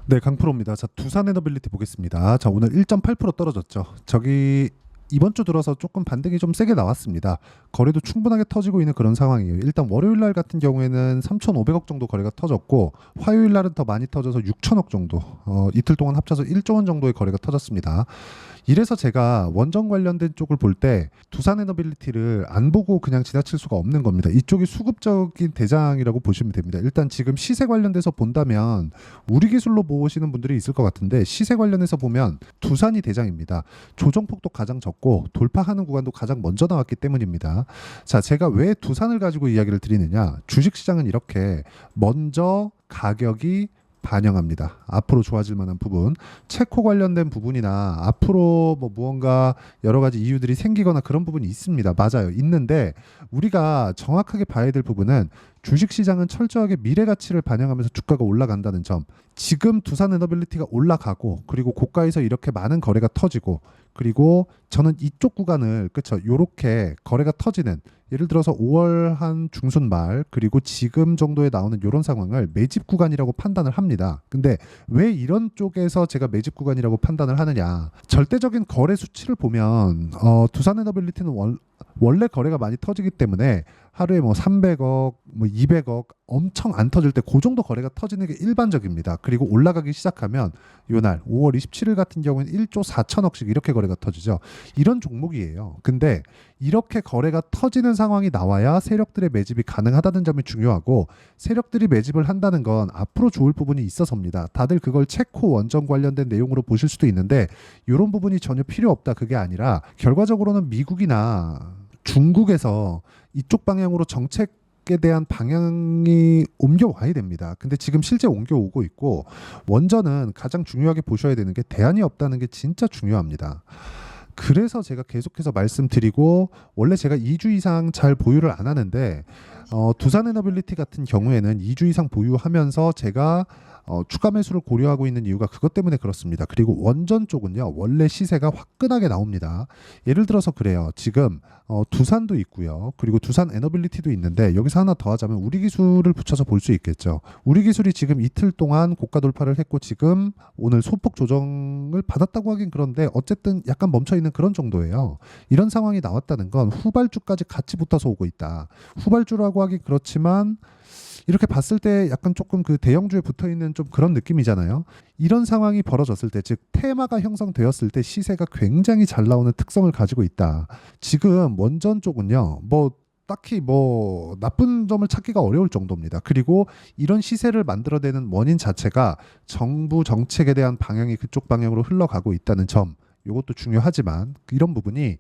네, 강프로입니다. 자, 두산 에너빌리티 보겠습니다. 자, 오늘 1.8% 떨어졌죠. 저기 이번 주 들어서 조금 반등이 좀 세게 나왔습니다. 거래도 충분하게 터지고 있는 그런 상황이에요. 일단 월요일 날 같은 경우에는 3,500억 정도 거래가 터졌고, 화요일 날은 더 많이 터져서 6천억 정도, 이틀 동안 합쳐서 1조 원 정도의 거래가 터졌습니다. 이래서 제가 원전 관련된 쪽을 볼 때 두산 에너빌리티를 안 보고 그냥 지나칠 수가 없는 겁니다. 이쪽이 수급적인 대장이라고 보시면 됩니다. 일단 지금 시세 관련돼서 본다면 우리 기술로 보시는 분들이 있을 것 같은데, 시세 관련해서 보면 두산이 대장입니다. 조정폭도 가장 적고 돌파하는 구간도 가장 먼저 나왔기 때문입니다. 자, 제가 왜 두산을 가지고 이야기를 드리느냐? 주식시장은 이렇게 먼저 가격이 반영합니다. 앞으로 좋아질 만한 부분, 체코 관련된 부분이나 앞으로 뭐 무언가 여러 가지 이유들이 생기거나 그런 부분이 있습니다. 맞아요. 있는데 우리가 정확하게 봐야 될 부분은 주식시장은 철저하게 미래 가치를 반영하면서 주가가 올라간다는 점. 지금 두산 에너빌리티가 올라가고, 그리고 고가에서 이렇게 많은 거래가 터지고, 그리고 저는 이쪽 구간을, 그쵸, 요렇게 거래가 터지는, 예를 들어서 5월 한 중순 말 그리고 지금 정도에 나오는 이런 상황을 매집 구간이라고 판단을 합니다. 근데 왜 이런 쪽에서 제가 매집 구간이라고 판단을 하느냐? 절대적인 거래 수치를 보면 두산 에너빌리티는 원래 거래가 많이 터지기 때문에 하루에 뭐 300억, 뭐 200억 엄청 안 터질 때 그 정도 거래가 터지는 게 일반적입니다. 그리고 올라가기 시작하면 요날 5월 27일 같은 경우에는 1조 4천억씩 이렇게 거래가 터지죠. 이런 종목이에요. 근데 이렇게 거래가 터지는 상황이 나와야 세력들의 매집이 가능하다는 점이 중요하고, 세력들이 매집을 한다는 건 앞으로 좋을 부분이 있어서입니다. 다들 그걸 체코 원전 관련된 내용으로 보실 수도 있는데, 이런 부분이 전혀 필요 없다, 그게 아니라 결과적으로는 미국이나 중국에서 이쪽 방향으로 정책에 대한 방향이 옮겨와야 됩니다. 근데 지금 실제 옮겨오고 있고, 원전은 가장 중요하게 보셔야 되는 게 대안이 없다는 게 진짜 중요합니다. 그래서 제가 계속해서 말씀드리고, 원래 제가 2주 이상 잘 보유를 안 하는데, 두산 에너빌리티 같은 경우에는 2주 이상 보유하면서 제가 추가 매수를 고려하고 있는 이유가 그것 때문에 그렇습니다. 그리고 원전 쪽은요, 원래 시세가 화끈하게 나옵니다. 예를 들어서 그래요. 지금 두산도 있고요. 그리고 두산 에너빌리티도 있는데, 여기서 하나 더 하자면 우리 기술을 붙여서 볼 수 있겠죠. 우리 기술이 지금 이틀 동안 고가 돌파를 했고, 지금 오늘 소폭 조정을 받았다고 하긴 그런데 어쨌든 약간 멈춰 있는 그런 정도예요. 이런 상황이 나왔다는 건 후발주까지 같이 붙어서 오고 있다. 후발주라고 하긴 그렇지만 이렇게 봤을 때 약간 조금 그 대형주에 붙어 있는 좀 그런 느낌이잖아요. 이런 상황이 벌어졌을 때, 즉 테마가 형성되었을 때 시세가 굉장히 잘 나오는 특성을 가지고 있다. 지금 원전 쪽은요, 뭐 딱히 뭐 나쁜 점을 찾기가 어려울 정도입니다. 그리고 이런 시세를 만들어내는 원인 자체가 정부 정책에 대한 방향이 그쪽 방향으로 흘러가고 있다는 점, 이것도 중요하지만 이런 부분이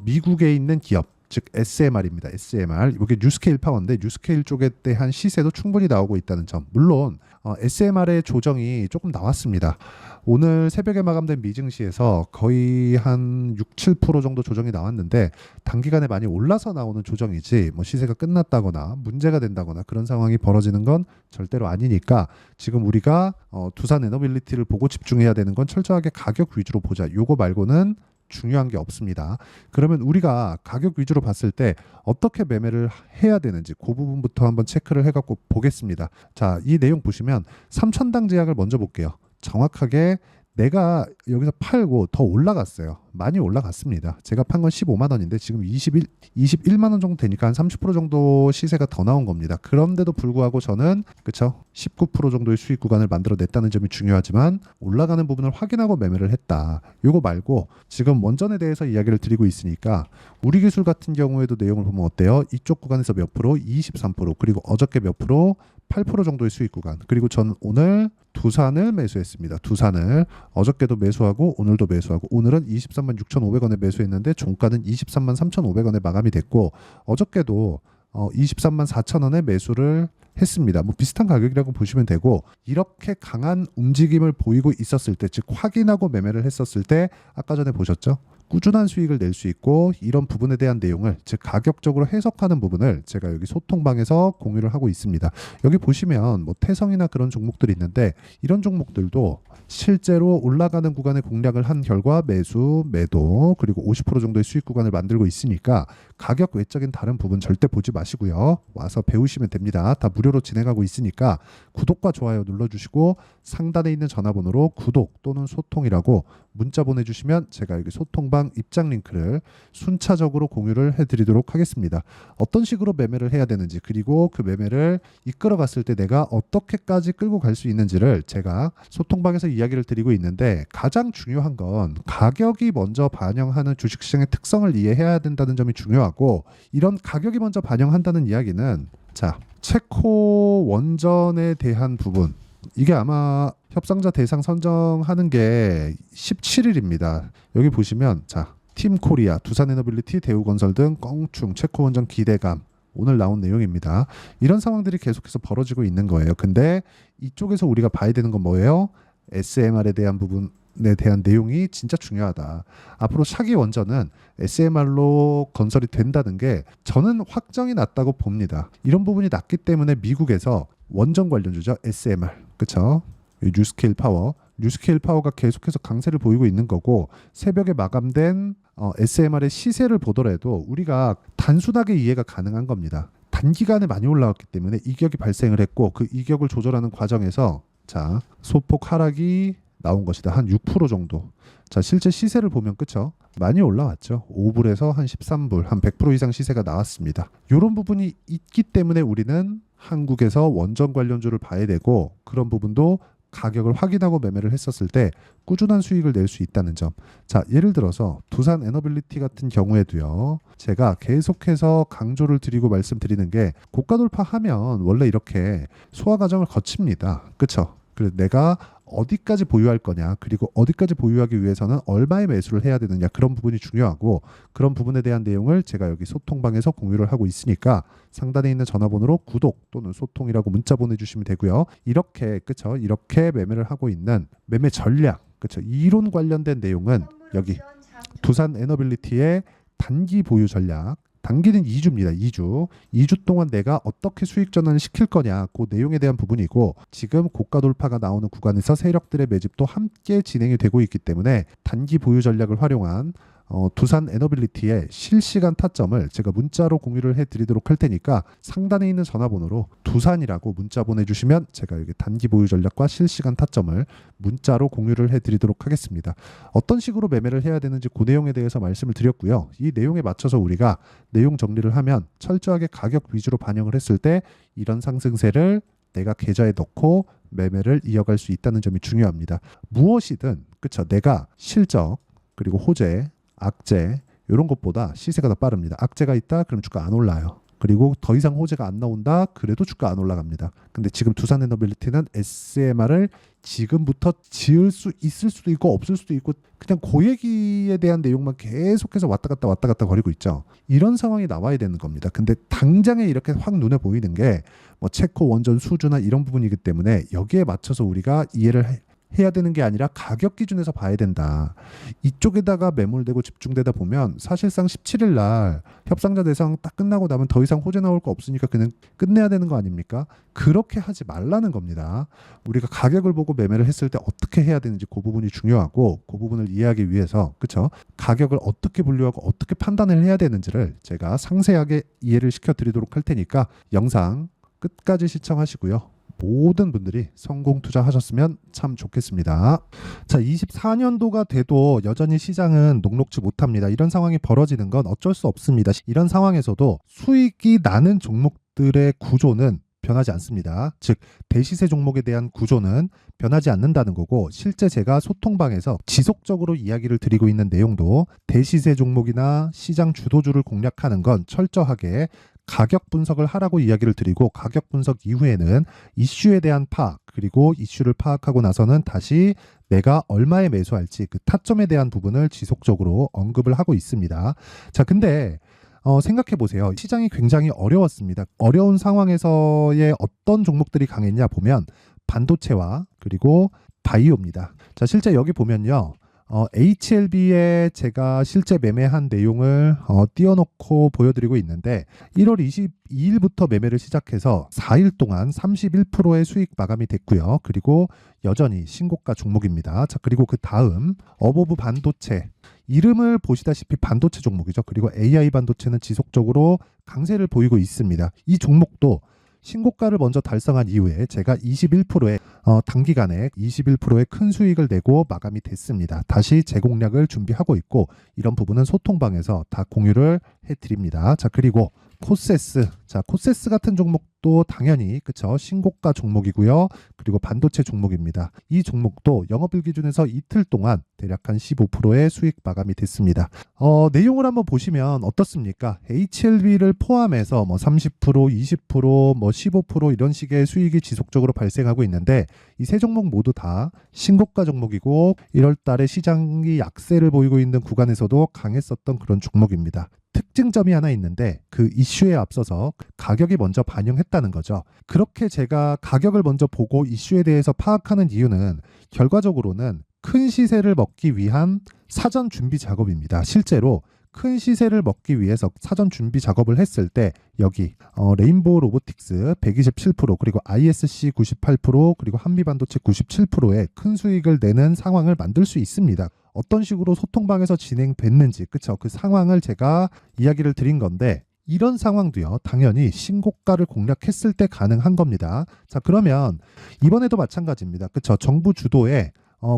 미국에 있는 기업, 즉 SMR입니다. SMR. 이게 뉴스케일 파워인데, 뉴스케일 쪽에 대한 시세도 충분히 나오고 있다는 점. 물론 SMR의 조정이 조금 나왔습니다. 오늘 새벽에 마감된 미증시에서 거의 한 6, 7% 정도 조정이 나왔는데, 단기간에 많이 올라서 나오는 조정이지 뭐 시세가 끝났다거나 문제가 된다거나 그런 상황이 벌어지는 건 절대로 아니니까, 지금 우리가 두산 에너빌리티를 보고 집중해야 되는 건 철저하게 가격 위주로 보자. 요거 말고는 중요한 게 없습니다. 그러면 우리가 가격 위주로 봤을 때 어떻게 매매를 해야 되는지 그 부분부터 한번 체크를 해갖고 보겠습니다. 자, 이 내용 보시면 3천당 제약을 먼저 볼게요. 정확하게 내가 여기서 팔고 더 올라갔어요. 많이 올라갔습니다. 제가 판 건 15만 원인데 지금 21만 원 정도 되니까 한 30% 정도 시세가 더 나온 겁니다. 그런데도 불구하고 저는, 그쵸, 19% 정도의 수익 구간을 만들어냈다는 점이 중요하지만, 올라가는 부분을 확인하고 매매를 했다. 요거 말고 지금 원전에 대해서 이야기를 드리고 있으니까, 우리 기술 같은 경우에도 내용을 보면 어때요? 이쪽 구간에서 몇 프로? 23%. 그리고 어저께 몇 프로? 8% 정도의 수익 구간. 그리고 전 오늘 두산을 매수했습니다. 두산을 어저께도 매수하고 오늘도 매수하고, 오늘은 23만 6,500원에 매수했는데 종가는 23만 3,500원에 마감이 됐고, 어저께도 23만 4천원에 매수를 했습니다. 뭐 비슷한 가격이라고 보시면 되고, 이렇게 강한 움직임을 보이고 있었을 때, 즉 확인하고 매매를 했었을 때, 아까 전에 보셨죠? 꾸준한 수익을 낼 수 있고 이런 부분에 대한 내용을 즉 가격적으로 해석하는 부분을 제가 여기 소통방에서 공유를 하고 있습니다. 여기 보시면 뭐 태성이나 그런 종목들이 있는데 이런 종목들도 실제로 올라가는 구간에 공략을 한 결과 매수, 매도 그리고 50% 정도의 수익 구간을 만들고 있으니까 가격 외적인 다른 부분 절대 보지 마시고요. 와서 배우시면 됩니다. 다 무료로 진행하고 있으니까 구독과 좋아요 눌러주시고 상단에 있는 전화번호로 구독 또는 소통이라고 문자 보내주시면 제가 여기 소통방 입장 링크를 순차적으로 공유를 해드리도록 하겠습니다. 어떤 식으로 매매를 해야 되는지 그리고 그 매매를 이끌어 갔을 때 내가 어떻게까지 끌고 갈 수 있는지를 제가 소통방에서 이야기를 드리고 있는데 가장 중요한 건 가격이 먼저 반영하는 주식시장의 특성을 이해해야 된다는 점이 중요하고 이런 가격이 먼저 반영한다는 이야기는 자 체코 원전에 대한 부분 이게 아마 협상자 대상 선정하는 게 17일입니다. 여기 보시면 자 팀코리아, 두산에너빌리티, 대우건설 등 껑충, 체코원전 기대감 오늘 나온 내용입니다. 이런 상황들이 계속해서 벌어지고 있는 거예요. 근데 이쪽에서 우리가 봐야 되는 건 뭐예요? SMR에 대한 부분에 대한 내용이 진짜 중요하다. 앞으로 차기 원전은 SMR로 건설이 된다는 게 저는 확정이 났다고 봅니다. 이런 부분이 났기 때문에 미국에서 원전 관련주죠. SMR. 그쵸? 뉴스케일 파워. 뉴스케일 파워가 계속해서 강세를 보이고 있는 거고 새벽에 마감된 SMR의 시세를 보더라도 우리가 단순하게 이해가 가능한 겁니다. 단기간에 많이 올라왔기 때문에 이격이 발생을 했고 그 이격을 조절하는 과정에서 자 소폭 하락이 나온 것이다. 한 6% 정도. 자 실제 시세를 보면 그쵸? 많이 올라왔죠. 5불에서 한 13불, 한 100% 이상 시세가 나왔습니다. 이런 부분이 있기 때문에 우리는 한국에서 원전 관련주를 봐야 되고 그런 부분도 가격을 확인하고 매매를 했었을 때 꾸준한 수익을 낼 수 있다는 점. 자, 예를 들어서 두산 에너빌리티 같은 경우에도요. 제가 계속해서 강조를 드리고 말씀드리는 게 고가 돌파하면 원래 이렇게 소화 과정을 거칩니다. 그렇죠? 그래서 내가 어디까지 보유할 거냐 그리고 어디까지 보유하기 위해서는 얼마의 매수를 해야 되느냐 그런 부분이 중요하고 그런 부분에 대한 내용을 제가 여기 소통방에서 공유를 하고 있으니까 상단에 있는 전화번호로 구독 또는 소통이라고 문자 보내주시면 되고요. 이렇게 그쵸 이렇게 매매를 하고 있는 매매 전략 그쵸 이론 관련된 내용은 여기 두산 에너빌리티의 단기 보유 전략 단기는 2주입니다. 2주. 2주 동안 내가 어떻게 수익 전환을 시킬 거냐 그 내용에 대한 부분이고 지금 고가 돌파가 나오는 구간에서 세력들의 매집도 함께 진행이 되고 있기 때문에 단기 보유 전략을 활용한 두산 에너빌리티의 실시간 타점을 제가 문자로 공유를 해드리도록 할 테니까 상단에 있는 전화번호로 두산이라고 문자 보내주시면 제가 여기 단기 보유 전략과 실시간 타점을 문자로 공유를 해드리도록 하겠습니다. 어떤 식으로 매매를 해야 되는지 그 내용에 대해서 말씀을 드렸고요. 이 내용에 맞춰서 우리가 내용 정리를 하면 철저하게 가격 위주로 반영을 했을 때 이런 상승세를 내가 계좌에 넣고 매매를 이어갈 수 있다는 점이 중요합니다. 무엇이든 그쵸 내가 실적 그리고 호재 악재 이런 것보다 시세가 더 빠릅니다. 악재가 있다 그럼 주가 안 올라요. 그리고 더 이상 호재가 안 나온다 그래도 주가 안 올라갑니다. 근데 지금 두산에너빌리티는 SMR을 지금부터 지을 수 있을 수도 있고 없을 수도 있고 그냥 그 얘기에 대한 내용만 계속해서 왔다 갔다 거리고 있죠. 이런 상황이 나와야 되는 겁니다. 근데 당장에 이렇게 확 눈에 보이는 게 뭐 체코 원전 수주나 이런 부분이기 때문에 여기에 맞춰서 우리가 이해를 해야 되는 게 아니라 가격 기준에서 봐야 된다. 이쪽에다가 매몰되고 집중되다 보면 사실상 17일 날 협상자 대상 딱 끝나고 나면 더 이상 호재 나올 거 없으니까 그냥 끝내야 되는 거 아닙니까? 그렇게 하지 말라는 겁니다. 우리가 가격을 보고 매매를 했을 때 어떻게 해야 되는지 그 부분이 중요하고 그 부분을 이해하기 위해서 그쵸? 가격을 어떻게 분류하고 어떻게 판단을 해야 되는지를 제가 상세하게 이해를 시켜드리도록 할 테니까 영상 끝까지 시청하시고요. 모든 분들이 성공 투자하셨으면 참 좋겠습니다. 자, 24년도가 돼도 여전히 시장은 녹록지 못합니다. 이런 상황이 벌어지는 건 어쩔 수 없습니다. 이런 상황에서도 수익이 나는 종목들의 구조는 변하지 않습니다. 즉 대시세 종목에 대한 구조는 변하지 않는다는 거고 실제 제가 소통방에서 지속적으로 이야기를 드리고 있는 내용도 대시세 종목이나 시장 주도주를 공략하는 건 철저하게 가격 분석을 하라고 이야기를 드리고 가격 분석 이후에는 이슈에 대한 파악 그리고 이슈를 파악하고 나서는 다시 내가 얼마에 매수할지 그 타점에 대한 부분을 지속적으로 언급을 하고 있습니다. 자, 근데 생각해 보세요. 시장이 굉장히 어려웠습니다. 어려운 상황에서의 어떤 종목들이 강했냐 보면 반도체와 그리고 바이오입니다. 자, 실제 여기 보면요. HLB에 제가 실제 매매한 내용을 띄워놓고 보여드리고 있는데 1월 22일부터 매매를 시작해서 4일 동안 31%의 수익 마감이 됐고요. 그리고 여전히 신고가 종목입니다. 자, 그리고 그 다음 어보브 반도체, 이름을 보시다시피 반도체 종목이죠. 그리고 AI 반도체는 지속적으로 강세를 보이고 있습니다. 이 종목도 신고가를 먼저 달성한 이후에 제가 21%의 단기간에 21%의 큰 수익을 내고 마감이 됐습니다. 다시 재공략을 준비하고 있고 이런 부분은 소통방에서 다 공유를 해드립니다. 자, 그리고 코세스. 자, 코세스 같은 종목도 당연히 그쵸, 신고가 종목이고요. 그리고 반도체 종목입니다. 이 종목도 영업일 기준에서 이틀 동안 대략 한 15%의 수익 마감이 됐습니다. 내용을 한번 보시면 어떻습니까? HLB를 포함해서 뭐 30%, 20%, 뭐 15% 이런 식의 수익이 지속적으로 발생하고 있는데 이 세 종목 모두 다 신고가 종목이고 1월 달에 시장이 약세를 보이고 있는 구간에서도 강했었던 그런 종목입니다. 특징점이 하나 있는데 그 이슈에 앞서서 가격이 먼저 반영했다는 거죠. 그렇게 제가 가격을 먼저 보고 이슈에 대해서 파악하는 이유는 결과적으로는 큰 시세를 먹기 위한 사전 준비 작업입니다. 실제로 큰 시세를 먹기 위해서 사전 준비 작업을 했을 때 여기 레인보우 로보틱스 127% 그리고 ISC 98% 그리고 한미반도체 97%의 큰 수익을 내는 상황을 만들 수 있습니다. 어떤 식으로 소통방에서 진행됐는지 그쵸, 그 상황을 제가 이야기를 드린 건데 이런 상황도요 당연히 신고가를 공략했을 때 가능한 겁니다. 자, 그러면 이번에도 마찬가지입니다. 그쵸, 정부 주도의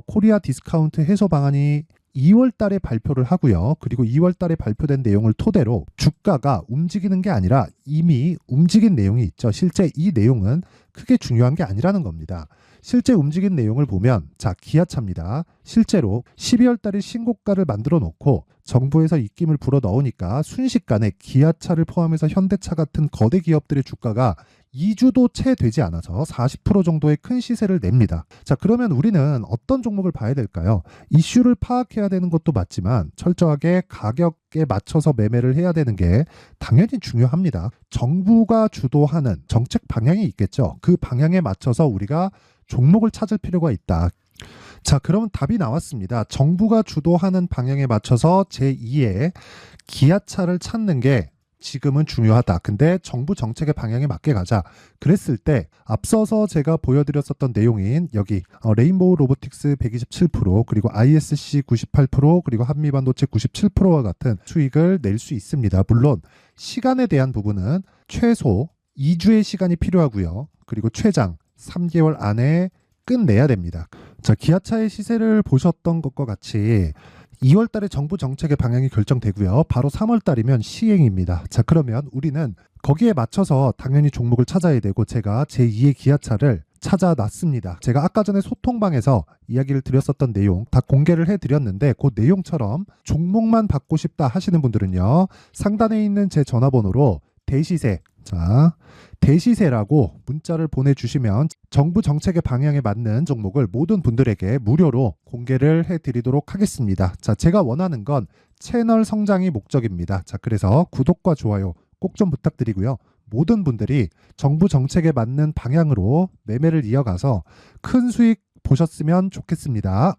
코리아 디스카운트 해소 방안이 2월 달에 발표를 하고요. 그리고 2월 달에 발표된 내용을 토대로 주가가 움직이는 게 아니라 이미 움직인 내용이 있죠. 실제 이 내용은 크게 중요한 게 아니라는 겁니다. 실제 움직인 내용을 보면 자, 기아차입니다. 실제로 12월 달에 신고가를 만들어 놓고 정부에서 입김을 불어 넣으니까 순식간에 기아차를 포함해서 현대차 같은 거대 기업들의 주가가 2주도 채 되지 않아서 40% 정도의 큰 시세를 냅니다. 자, 그러면 우리는 어떤 종목을 봐야 될까요? 이슈를 파악해야 되는 것도 맞지만 철저하게 가격에 맞춰서 매매를 해야 되는 게 당연히 중요합니다. 정부가 주도하는 정책 방향이 있겠죠. 그 방향에 맞춰서 우리가 종목을 찾을 필요가 있다. 자, 그러면 답이 나왔습니다. 정부가 주도하는 방향에 맞춰서 제2의 기아차를 찾는 게 지금은 중요하다. 근데 정부 정책의 방향에 맞게 가자. 그랬을 때 앞서서 제가 보여드렸었던 내용인 여기 레인보우 로보틱스 127% 그리고 ISC 98% 그리고 한미반도체 97%와 같은 수익을 낼 수 있습니다. 물론 시간에 대한 부분은 최소 2주의 시간이 필요하고요. 그리고 최장 3개월 안에 끝내야 됩니다. 자, 기아차의 시세를 보셨던 것과 같이 2월 달에 정부 정책의 방향이 결정되고요. 바로 3월 달이면 시행입니다. 자, 그러면 우리는 거기에 맞춰서 당연히 종목을 찾아야 되고 제가 제2의 기아차를 찾아놨습니다. 제가 아까 전에 소통방에서 이야기를 드렸었던 내용 다 공개를 해드렸는데 그 내용처럼 종목만 받고 싶다 하시는 분들은요. 상단에 있는 제 전화번호로 대시세, 자, 대시세라고 문자를 보내주시면 정부 정책의 방향에 맞는 종목을 모든 분들에게 무료로 공개를 해드리도록 하겠습니다. 자, 제가 원하는 건 채널 성장이 목적입니다. 자, 그래서 구독과 좋아요 꼭 좀 부탁드리고요. 모든 분들이 정부 정책에 맞는 방향으로 매매를 이어가서 큰 수익 보셨으면 좋겠습니다.